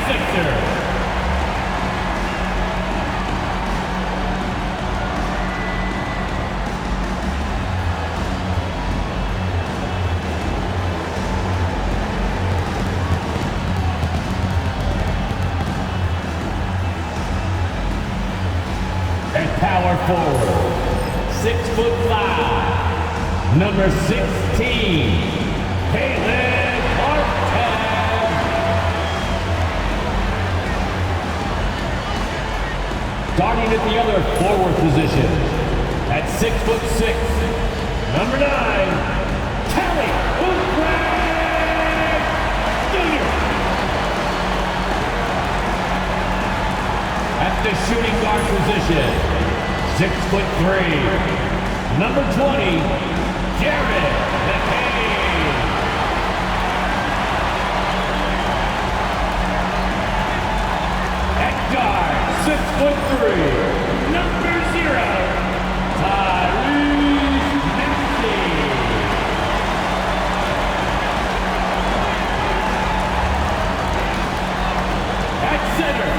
76er. Power forward, 6'5", number 16, Caleb Marquez. Starting at the other forward position, at 6'6", number 9, Kelly Oubre Jr. At the shooting guard position, 6'3", number 20, Jared McCain. At guard, 6'3", number 0, Tyrese Maxey. At center,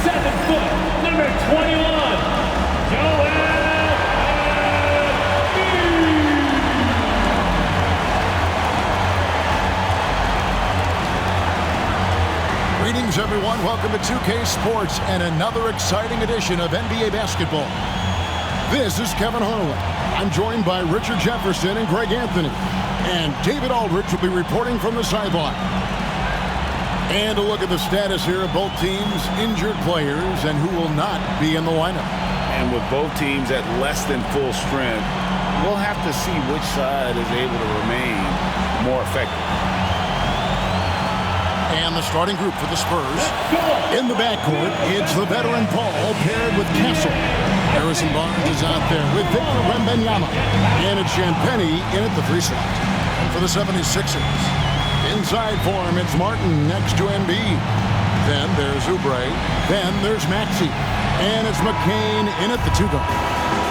7 foot, number 21. Greetings, everyone. Welcome to 2K Sports and another exciting edition of NBA basketball. This is Kevin Harlan. I'm joined by Richard Jefferson and Greg Anthony. And David Aldridge will be reporting from the sideline. And a look at the status here of both teams' injured players and who will not be in the lineup. And with both teams at less than full strength, we'll have to see which side is able to remain more effective. And the starting group for the Spurs. In the backcourt, it's the veteran Paul paired with Castle. Harrison Barnes is out there with Victor Wembanyama. And it's Champagnie in at the 3 slot. And for the 76ers, inside for him, it's Martin next to Embiid. Then there's Oubre. Then there's Maxey. And it's McCain in at the 2 guard.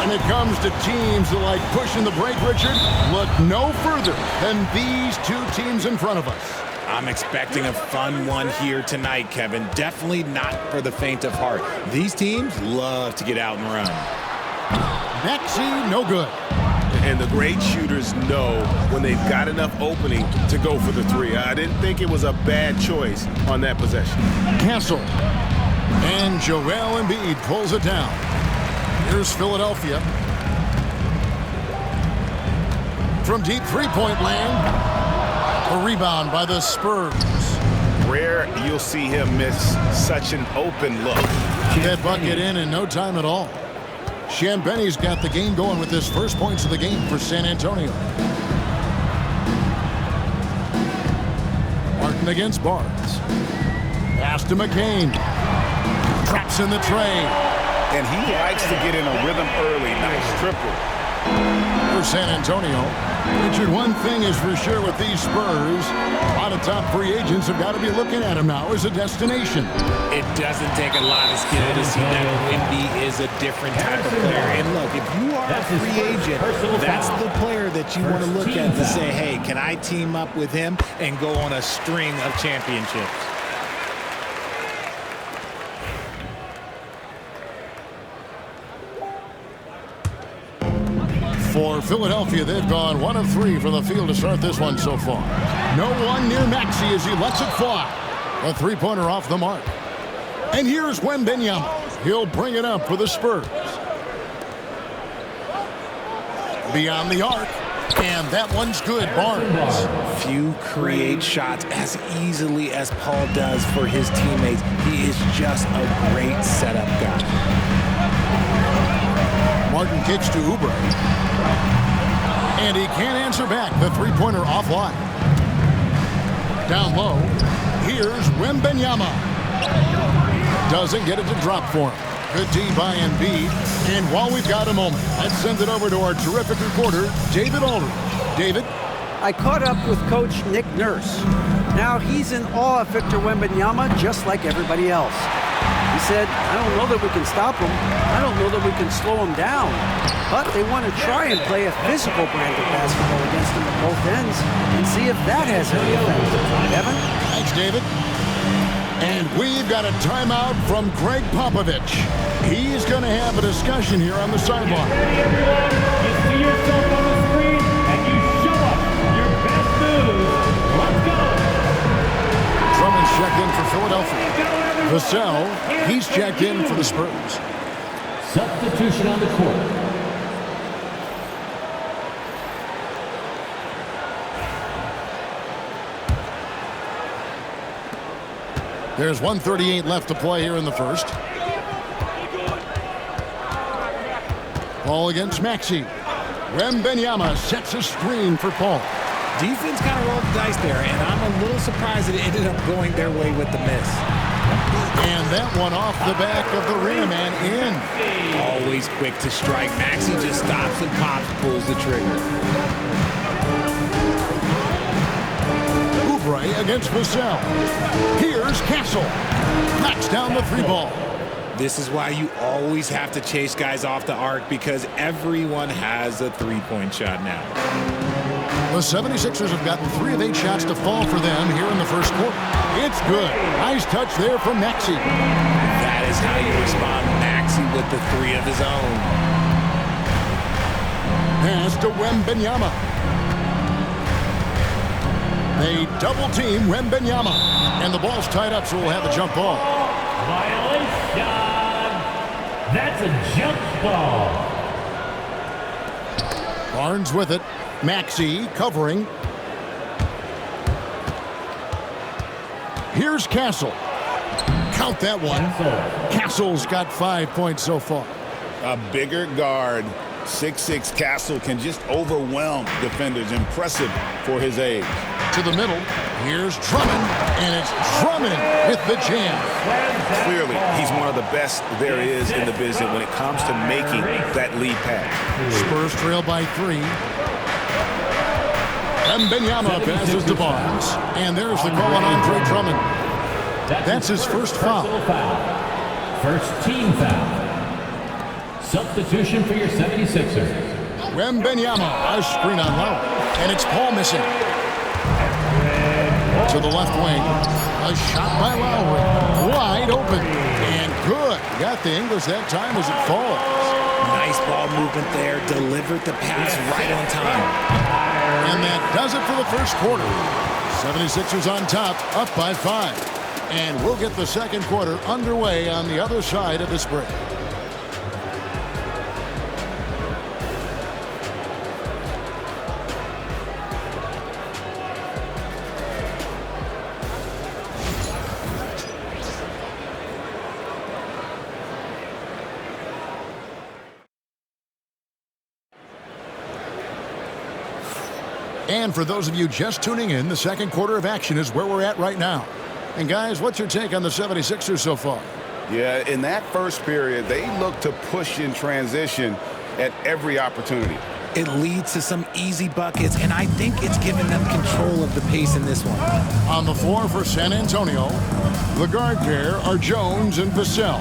And it comes to teams that like pushing the break, Richard. Look no further than these 2 teams in front of us. I'm expecting a fun one here tonight, Kevin. Definitely not for the faint of heart. These teams love to get out and run. Maxey, no good. And the great shooters know when they've got enough opening to go for the 3. I didn't think it was a bad choice on that possession. Castle. And Joel Embiid pulls it down. Here's Philadelphia. From deep three-point land. A rebound by the Spurs. Rare you'll see him miss such an open look. That bucket in no time at all. Champagnie's got the game going with his first points of the game for San Antonio. Martin against Barnes. Pass to McCain. Traps in the tray. And he likes to get in a rhythm early. Nice triple. For San Antonio. Richard, one thing is for sure with these Spurs, a lot of top free agents have got to be looking at him now as a destination. It doesn't take a lot of skill to see that Wemby is a different type of player. And look, if you are a free agent, that's the player that you want to look at to say, hey, can I team up with him and go on a string of championships? For Philadelphia, they've gone 1 of 3 from the field to start this one so far. No one near Maxey as he lets it fly. A 3-pointer off the mark. And here's Wembanyama. He'll bring it up for the Spurs. Beyond the arc. And that one's good, Barnes. Few create shots as easily as Paul does for his teammates. He is just a great setup guy. Martin kicks to Oubre. And he can't answer back. The 3-pointer offline. Down low. Here's Wembanyama. Doesn't get it to drop for him. Good D by Embiid. And while we've got a moment, let's send it over to our terrific reporter, David Aldridge. David? I caught up with Coach Nick Nurse. Now he's in awe of Victor Wembanyama just like everybody else. He said, I don't know that we can stop him. I don't know that we can slow him down. But they want to try and play a physical brand of basketball against him at both ends and see if that has any effect. Evan? Thanks, David. And we've got a timeout from Greg Popovich. He's going to have a discussion here on the sideline. Ready, everyone? You see yourself on the screen, and you show us your best moves. Let's go. Drummond's checked in for Philadelphia. Vassell, he's checked in for the Spurs. Substitution on the court. There's 1:38 left to play here in the first. Ball against Maxey. Wembanyama sets a screen for Paul. Defense kind of rolled the dice there, and I'm a little surprised that it ended up going their way with the miss. And that one off the back of the rim and in. Always quick to strike. Maxey just stops and pops, pulls the trigger. Oubre against Vassell. Here's Castle. Knocks down the three ball. This is why you always have to chase guys off the arc, because everyone has a three-point shot now. The 76ers have gotten 3 of 8 shots to fall for them here in the first quarter. It's good. Nice touch there from Maxey. That is how you respond. Maxey with the 3 of his own. Pass to Wembanyama. They double team Wembanyama. And the ball's tied up, so we'll have a jump ball. Violation. That's a jump ball. Barnes with it. Maxey covering. Here's Castle. Count that one. Castle's got 5 points so far. A bigger guard, 6'6" Castle, can just overwhelm defenders. Impressive for his age. To the middle. Here's Drummond. And it's Drummond with the jam. Clearly, he's one of the best there is in the business when it comes to making that lead pass. Spurs trail by 3. Wembanyama passes to Barnes. And there's the call on Andre Drummond. That's his first foul. First team foul. Substitution for your 76ers. Wembanyama, a screen on Lowry. And it's Paul missing. To the left wing. A shot by Lowry. Wide open. And good. Got the English that time as it falls. Nice ball movement there. Delivered the pass right on time. And that does it for the first quarter. 76ers on top, up by 5. And we'll get the second quarter underway on the other side of this break. And for those of you just tuning in, the second quarter of action is where we're at right now. And guys, what's your take on the 76ers so far? Yeah, in that first period, they look to push in transition at every opportunity. It leads to some easy buckets, and I think it's given them control of the pace in this one. On the floor for San Antonio, the guard pair are Jones and Vassell.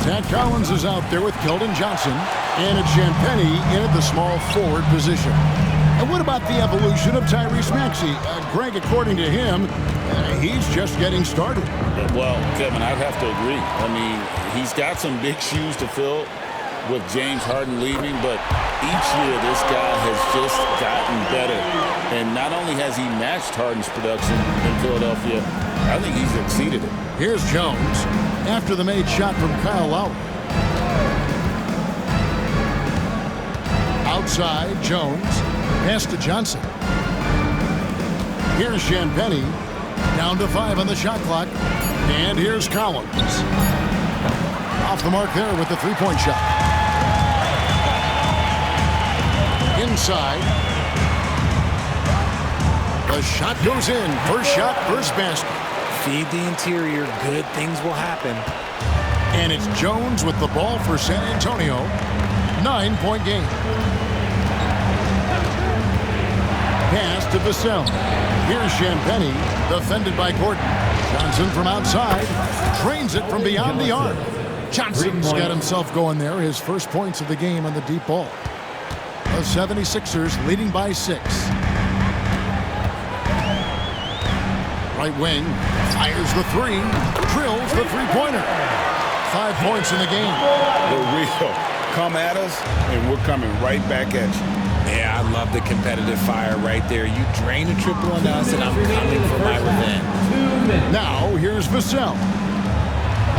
Zach Collins is out there with Keldon Johnson, and it's Champagnie in at the small forward position. And what about the evolution of Tyrese Maxey? Greg, according to him, he's just getting started. Well, Kevin, I'd have to agree. I mean, he's got some big shoes to fill with James Harden leaving, but each year this guy has just gotten better. And not only has he matched Harden's production in Philadelphia, I think he's exceeded it. Here's Jones after the made shot from Kyle Lowry. Outside, Jones. Pass to Johnson. Here's Champagnie. Down to 5 on the shot clock. And here's Collins. Off the mark there with the three-point shot. Inside. The shot goes in. First shot, first basket. Feed the interior. Good things will happen. And it's Jones with the ball for San Antonio. 9-point game. Pass to Vassell. Here's Champagnie, defended by Gordon. Johnson from outside, trains it from beyond the arc. Johnson's got himself going there, his first points of the game on the deep ball. The 76ers leading by 6. Right wing, fires the three, drills the three-pointer. 5 points in the game. The real. Come at us, and we're coming right back at you. Yeah, I love the competitive fire right there. You drain a triple on us, and I'm coming for my revenge. Now, here's Vassell.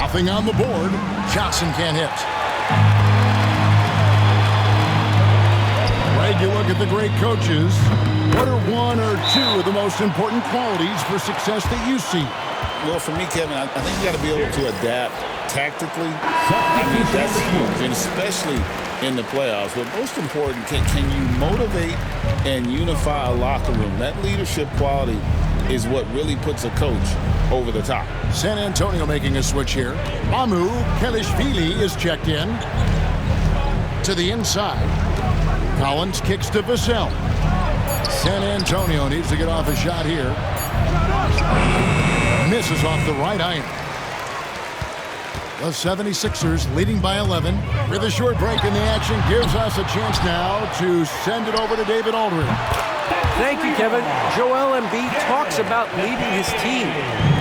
Nothing on the board. Johnson can't hit. Greg, you look at the great coaches. What are one or two of the most important qualities for success that you see? Well, for me, Kevin, I think you got to be able to adapt tactically. I think that's huge, and especially in the playoffs. But most important, can you motivate and unify a locker room? That leadership quality is what really puts a coach over the top. San Antonio making a switch here. Mamu Kelishvili is checked in. To the inside. Collins kicks to Vassell. San Antonio needs to get off a shot here. Misses off the right iron. The 76ers leading by 11. With a short break in the action, gives us a chance now to send it over to David Aldridge. Thank you, Kevin. Joel Embiid talks about leading his team.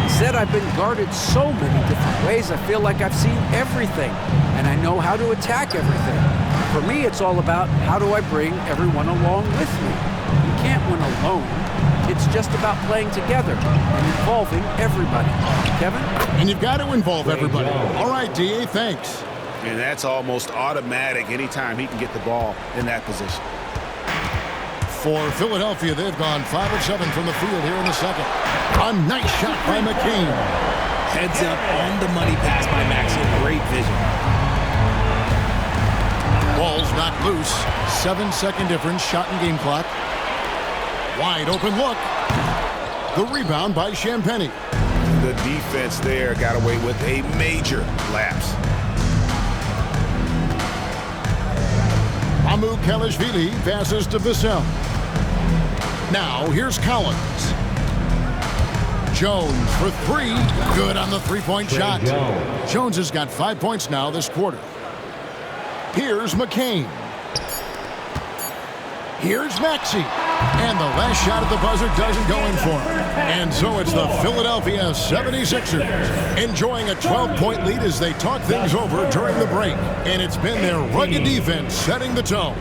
He said, I've been guarded so many different ways. I feel like I've seen everything, and I know how to attack everything. For me, it's all about how do I bring everyone along with me. You can't win alone. It's just about playing together and involving everybody. Kevin? And you've got to involve everybody. All right, D.A., thanks. And that's almost automatic anytime he can get the ball in that position. For Philadelphia, they've gone 5 of 7 from the field here in the second. A nice shot by McCain. Heads up on the money pass by Maxey. Great vision. Ball's knocked loose. 7-second difference, shot and game clock. Wide open look. The rebound by Champagnie. The defense there got away with a major lapse. Mamu Kelishvili passes to Vassell. Now here's Collins. Jones for three. Good on the three-point shot. Jones has got 5 points now this quarter. Here's McCain. Here's Maxey. And the last shot at the buzzer doesn't go in for him. And so it's the Philadelphia 76ers enjoying a 12-point lead as they talk things over during the break. And it's been their rugged defense setting the tone.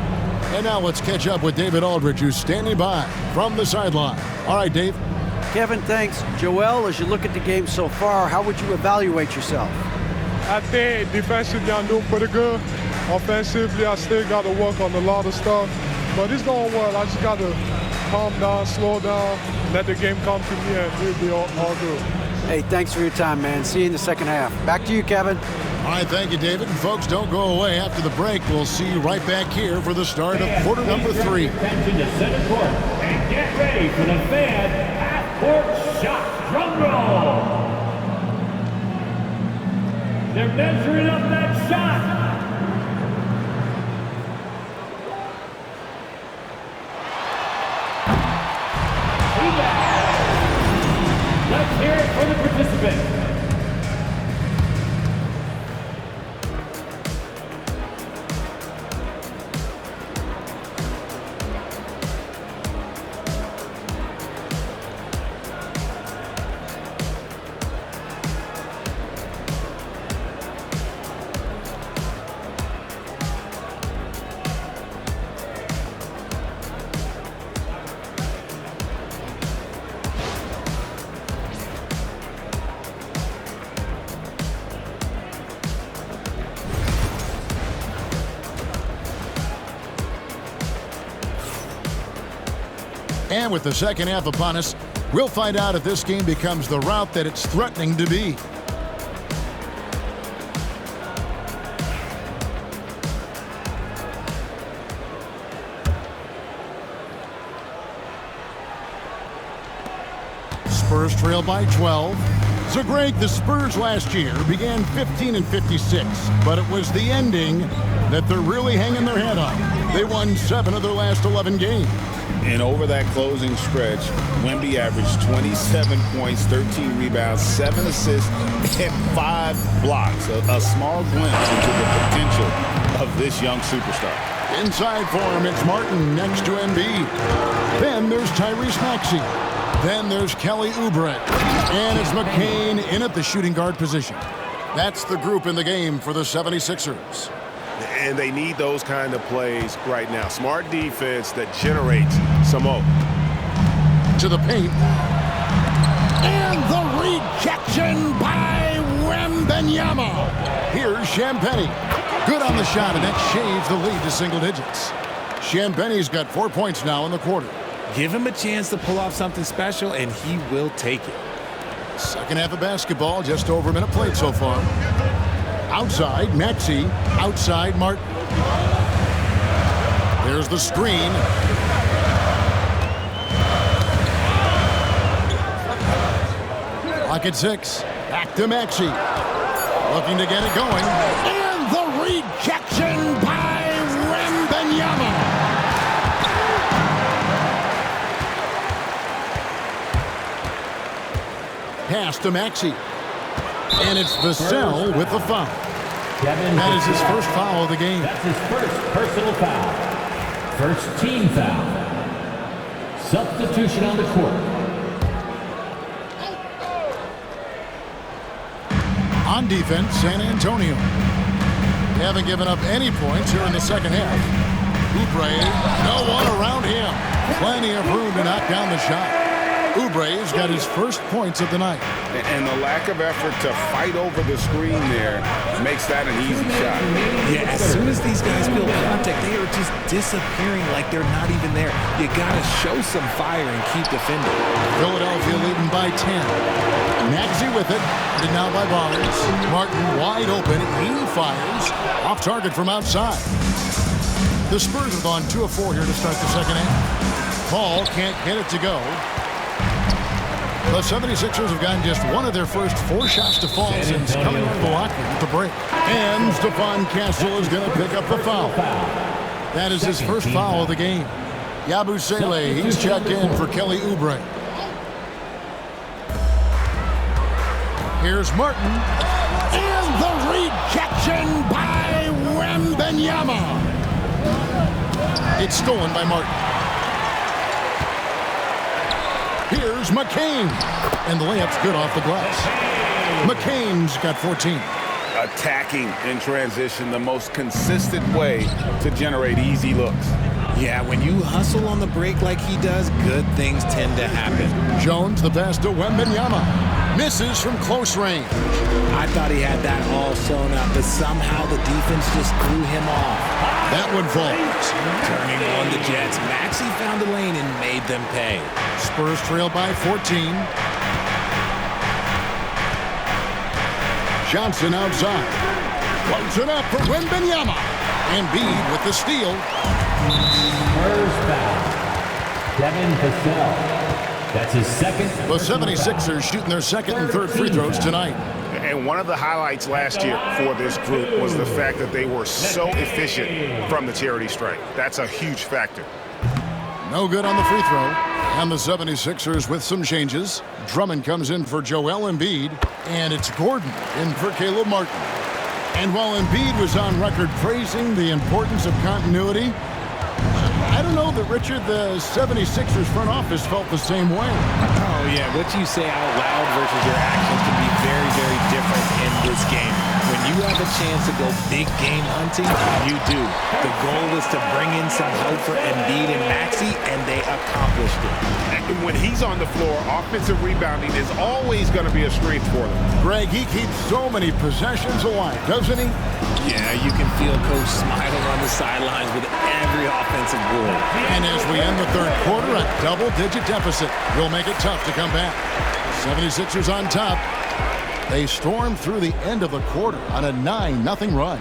And now let's catch up with David Aldridge, who's standing by from the sideline. All right, Dave. Kevin, thanks. Joel, as you look at the game so far, how would you evaluate yourself? I think defensively I'm doing pretty good. Offensively, I still got to work on a lot of stuff. But it's going well. I just got to calm down, slow down, let the game come to me, and it'll be all good. Hey, thanks for your time, man. See you in the second half. Back to you, Kevin. All right, thank you, David. And folks, don't go away. After the break, we'll see you right back here for the start of quarter number 3. Attention to center court and get ready for the fan half-court shot. Drum roll. They're measuring up that shot. Let's hear it for the participants. And with the second half upon us, we'll find out if this game becomes the route that it's threatening to be. Spurs trail by 12. So Greg, the Spurs last year began 15-56, but it was the ending that they're really hanging their head on. They won 7 of their last 11 games. And over that closing stretch, Wemby averaged 27 points, 13 rebounds, 7 assists, and 5 blocks. A small glimpse into the potential of this young superstar. Inside for him, it's Martin next to Embiid. Then there's Tyrese Maxey. Then there's Kelly Oubre. And it's McCain in at the shooting guard position. That's the group in the game for the 76ers. And they need those kind of plays right now. Smart defense that generates some hope. To the paint. And the rejection by Wembanyama. Here's Champagnie. Good on the shot, and that shaves the lead to single digits. Champagnie's got 4 points now in the quarter. Give him a chance to pull off something special, and he will take it. Second half of basketball, just over a minute played so far. Outside, Maxey. Outside, Martin. There's the screen. Lock at 6. Back to Maxey. Looking to get it going. And the rejection by Wembanyama. Pass to Maxey. And it's Vassell with the foul. That is his first foul of the game. That's his first personal foul. First team foul. Substitution on the court. On defense, San Antonio. They haven't given up any points here in the second half. Oubre, no one around him. Plenty of room to knock down the shot. Oubre's got his first points of the night. And the lack of effort to fight over the screen there makes that an easy shot. Yeah, as soon as these guys feel contact, they are just disappearing like they're not even there. You got to show some fire and keep defending. Philadelphia leading by 10. Maxey with it. And now by Barnes. Martin wide open. He fires. Off target from outside. The Spurs have gone 2 of 4 here to start the second half. Paul can't get it to go. The 76ers have gotten just one of their first 4 shots to fall since coming off the locker at the break. And Stephon Castle is going to pick up the foul. That is his first foul of the game. Yabusele, he's checked in for Kelly Oubre. Here's Martin. And the rejection by Wembanyama. It's stolen by Martin. Here's McCain. And the layup's good off the glass. McCain's got 14. Attacking in transition, the most consistent way to generate easy looks. Yeah, when you hustle on the break like he does, good things tend to happen. Jones, the pass to Wembanyama. Misses from close range. I thought he had that all sewn up, but somehow the defense just threw him off. That one falls. Turning on the Jets, Maxey found a lane and made them pay. Spurs trail by 14. Johnson outside. Close it up for Wembanyama. Embiid with the steal. Spurs foul. Devin Vassell. That's his second. The 76ers shooting their second and third free throws tonight. And one of the highlights last year for this group was the fact that they were so efficient from the charity stripe. That's a huge factor. No good on the free throw. And the 76ers with some changes. Drummond comes in for Joel Embiid. And it's Gordon in for Caleb Martin. And while Embiid was on record praising the importance of continuity, I don't know that, Richard, the 76ers front office felt the same way. Oh, yeah. What you say out loud versus your actions can be very, very different in this game. When you have a chance to go big game hunting, you do. The goal is to bring in some help for Embiid and Maxey, and they accomplished it. And when he's on the floor, offensive rebounding is always going to be a strength for them. Greg, he keeps so many possessions alive, doesn't he? Yeah, you can feel Coach smiling on the sidelines with every offensive board. And as we end the third quarter, a double-digit deficit will make it tough to come back. 76ers on top. They storm through the end of the quarter on a 9-0 run.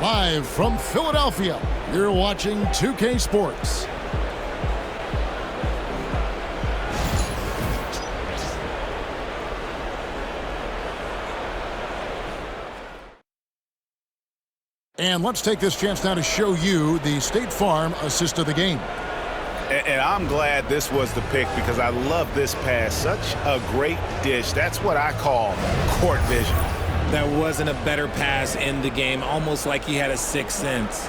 Live from Philadelphia, you're watching 2K Sports. And let's take this chance now to show you the State Farm assist of the game. And I'm glad this was the pick because I love this pass. Such a great dish. That's what I call court vision. There wasn't a better pass in the game, almost like he had a sixth sense.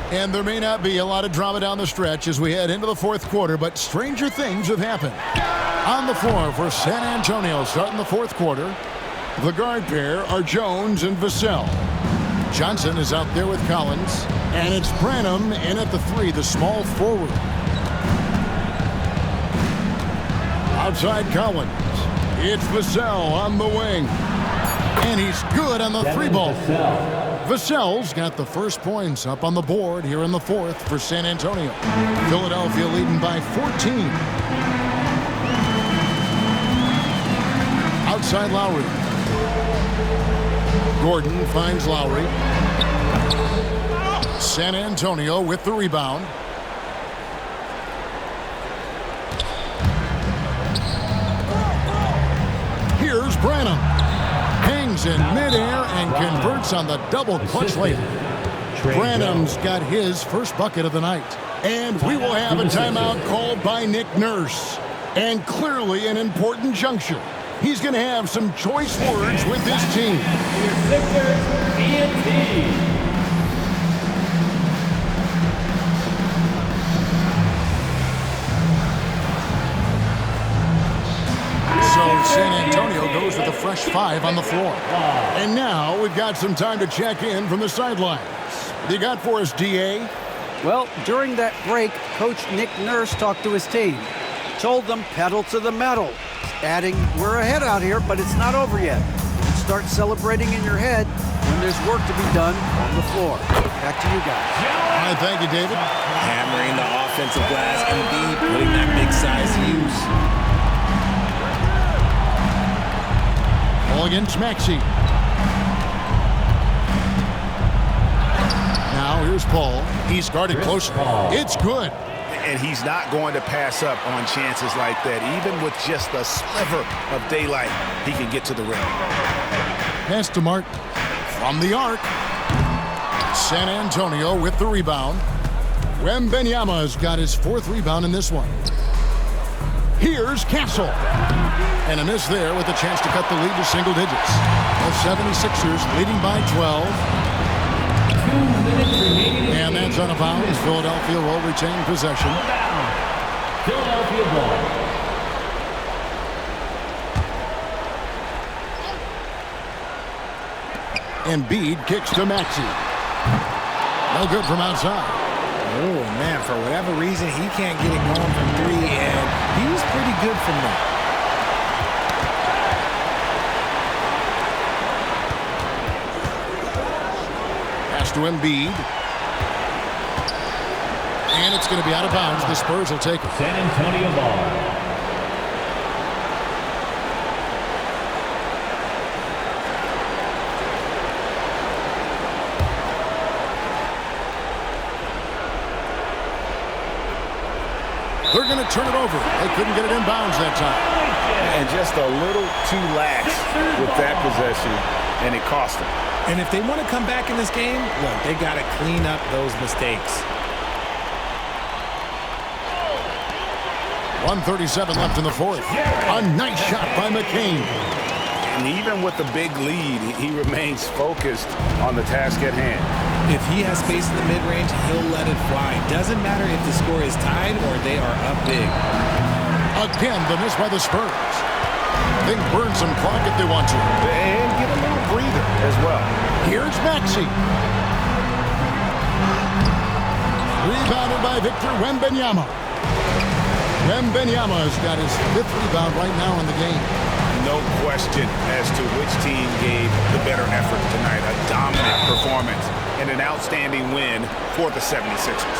And there may not be a lot of drama down the stretch as we head into the fourth quarter, but stranger things have happened. On the floor for San Antonio starting the fourth quarter, the guard pair are Jones and Vassell. Johnson is out there with Collins, and it's Branham in at the 3, the small forward. Outside Collins, it's Vassell on the wing, and he's good on the 3-ball. Vassell's got the first points up on the board here in the fourth for San Antonio. Philadelphia leading by 14. Outside Lowry. Gordon finds Lowry. San Antonio with the rebound. Here's Branham. Hangs in midair and converts on the double clutch layup. Branham's got his first bucket of the night. And we will have a timeout called by Nick Nurse. And clearly an important juncture. He's going to have some choice words with his team. So San Antonio goes with a fresh 5 on the floor. And now we've got some time to check in from the sidelines. What do you got for us, D.A.? Well, during that break, Coach Nick Nurse talked to his team. Told them pedal to the metal, adding, we're ahead out here, but it's not over yet. Start celebrating in your head when there's work to be done on the floor. Back to you guys. All right, thank you, David. Hammering the offensive glass, indeed, putting that big size to use. Ball against Maxey. Now here's Paul. He's guarded close. It's good. And he's not going to pass up on chances like that. Even with just a sliver of daylight, he can get to the rim. Pass to Martin. From the arc. San Antonio with the rebound. Wembanyama's got his 4th rebound in this one. Here's Castle. And a miss there with a chance to cut the lead to single digits. The 76ers leading by 12. And that's out of bounds. Philadelphia will retain possession. Philadelphia ball. Embiid kicks to Maxey. No good from outside. Oh, man, for whatever reason, he can't get it going from 3, and he was pretty good from there. Pass to Embiid. And it's going to be out of bounds. The Spurs will take it. San Antonio ball. They're going to turn it over. They couldn't get it in bounds that time. And just a little too lax with that possession, and it cost them. And if they want to come back in this game, look, they got to clean up those mistakes. 1:37 left in the fourth. A nice shot by McCain. And even with the big lead, he remains focused on the task at hand. If he has space in the mid-range, he'll let it fly. Doesn't matter if the score is tied or they are up big. Again, the miss by the Spurs. They can burn some clock if they want to. And get a little breather as well. Here's Maxey. Rebounded by Victor Wembanyama. Wembanyama's got his 5th rebound right now in the game. No question as to which team gave the better effort tonight. A dominant performance and an outstanding win for the 76ers.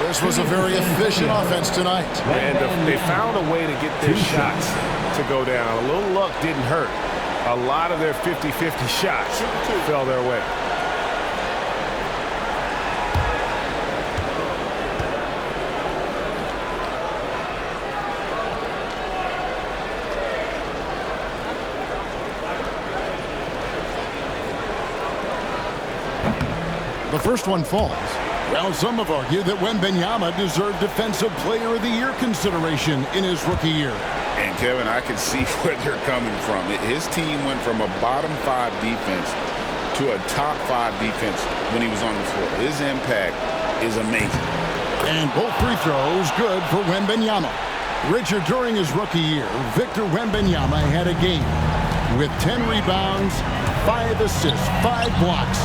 This was a very efficient offense tonight. And they found a way to get their shots to go down. A little luck didn't hurt. A lot of their 50-50 shots fell their way. The first one falls. Well, some have argued that Wembanyama deserved Defensive Player of the Year consideration in his rookie year. And, Kevin, I can see where they're coming from. His team went from a bottom 5 defense to a top 5 defense when he was on the floor. His impact is amazing. And both free throws good for Wembanyama. Richard, during his rookie year, Victor Wembanyama had a game with 10 rebounds, 5 assists, 5 blocks,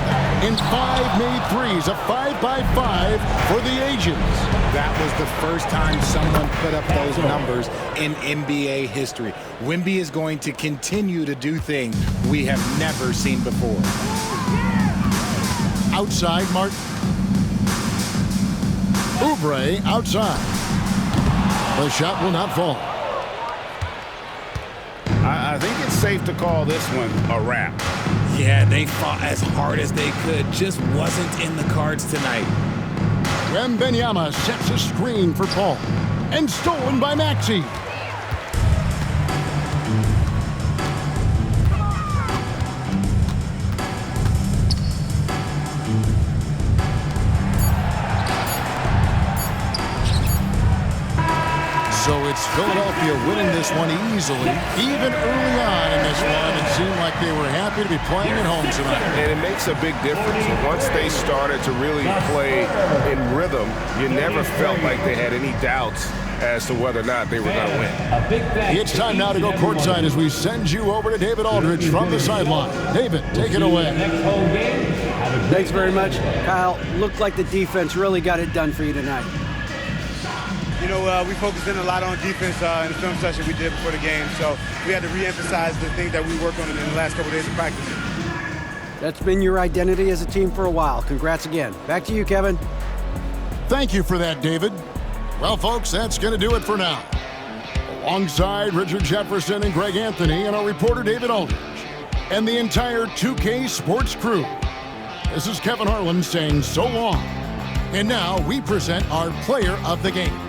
and 5 made threes, a 5-by-5 for the ages. That was the first time someone put up those numbers in NBA history. Wemby is going to continue to do things we have never seen before. Outside, Martin. Oubre outside. The shot will not fall. I think it's safe to call this one a wrap. Yeah, they fought as hard as they could. Just wasn't in the cards tonight. Wembanyama sets a screen for Paul. And stolen by Maxey. So it's Philadelphia winning this one easily. Even early on in this one, it seemed like they were happy to be playing at home tonight. And it makes a big difference. Once they started to really play in rhythm, you never felt like they had any doubts as to whether or not they were going to win. It's time now to go courtside as we send you over to David Aldridge from the sideline. David, take it away. Thanks very much. Kyle, looked like the defense really got it done for you tonight. You know, we focused in a lot on defense in the film session we did before the game, so we had to re-emphasize the things that we worked on in the last couple of days of practice. That's been your identity as a team for a while. Congrats again. Back to you, Kevin. Thank you for that, David. Well, folks, that's going to do it for now. Alongside Richard Jefferson and Greg Anthony and our reporter David Aldridge and the entire 2K Sports crew, this is Kevin Harlan saying so long. And now we present our player of the game.